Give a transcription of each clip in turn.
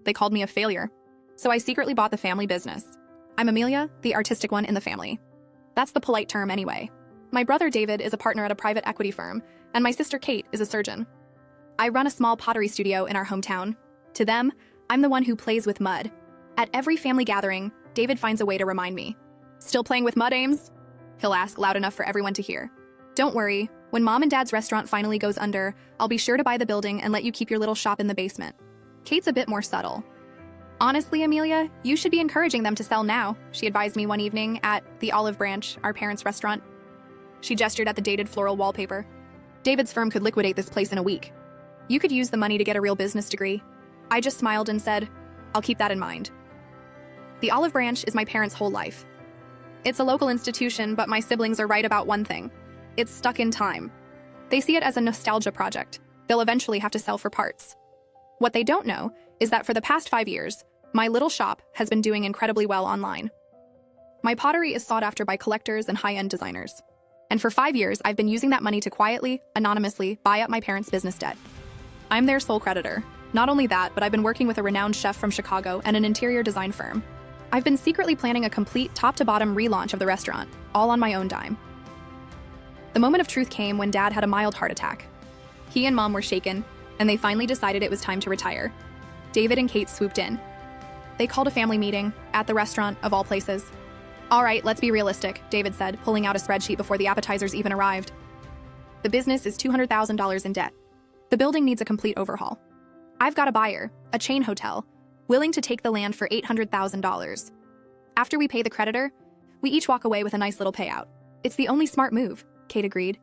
They called me a failure. So I secretly bought the family business. I'm Amelia, the artistic one in the family. That's the polite term anyway. My brother David is a partner at a private equity firm, and my sister Kate is a surgeon. I run a small pottery studio in our hometown. To them, I'm the one who plays with mud. At every family gathering, David finds a way to remind me. Still playing with mud, Ames? He'll ask loud enough for everyone to hear. Don't worry, when Mom and Dad's restaurant finally goes under, I'll be sure to buy the building and let you keep your little shop in the basement. Kate's a bit more subtle. Honestly, Amelia, you should be encouraging them to sell now, she advised me one evening at the Olive Branch, our parents' restaurant. She gestured at the dated floral wallpaper. David's firm could liquidate this place in a week. You could use the money to get a real business degree. I just smiled and said, I'll keep that in mind. The Olive Branch is my parents' whole life. It's a local institution, but my siblings are right about one thing. It's stuck in time. They see it as a nostalgia project. They'll eventually have to sell for parts. What they don't know is that for the past 5 years, my little shop has been doing incredibly well online. My pottery is sought after by collectors and high-end designers. And for 5 years, I've been using that money to quietly, anonymously buy up my parents' business debt. I'm their sole creditor. Not only that, but I've been working with a renowned chef from Chicago and an interior design firm. I've been secretly planning a complete top-to-bottom relaunch of the restaurant, all on my own dime. The moment of truth came when Dad had a mild heart attack. He and Mom were shaken, and they finally decided it was time to retire. David and Kate swooped in. They called a family meeting, at the restaurant, of all places. All right, let's be realistic, David said, pulling out a spreadsheet before the appetizers even arrived. The business is $200,000 in debt. The building needs a complete overhaul. I've got a buyer, a chain hotel, willing to take the land for $800,000. After we pay the creditor, we each walk away with a nice little payout. It's the only smart move, Kate agreed,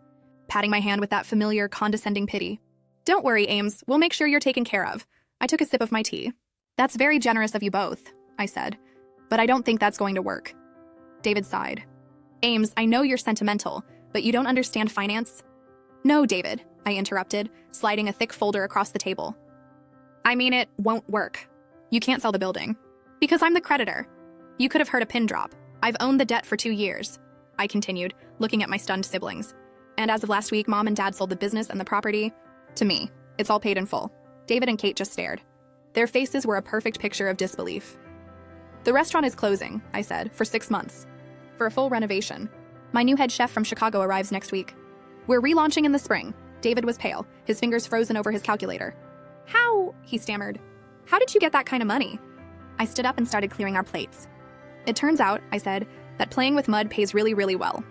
patting my hand with that familiar, condescending pity. Don't worry, Ames, we'll make sure you're taken care of. I took a sip of my tea. That's very generous of you both, I said, but I don't think that's going to work. David sighed. Ames, I know you're sentimental, but you don't understand finance? No, David, I interrupted, sliding a thick folder across the table. I mean, it won't work. You can't sell the building. Because I'm the creditor. You could have heard a pin drop. I've owned the debt for 2 years, I continued, looking at my stunned siblings. And as of last week, Mom and Dad sold the business and the property to me. It's all paid in full. David and Kate just stared. Their faces were a perfect picture of disbelief. The restaurant is closing, I said, for 6 months. For a full renovation. My new head chef from Chicago arrives next week. We're relaunching in the spring. David was pale, his fingers frozen over his calculator. How? He stammered. How did you get that kind of money? I stood up and started clearing our plates. It turns out, I said, that playing with mud pays really, really well.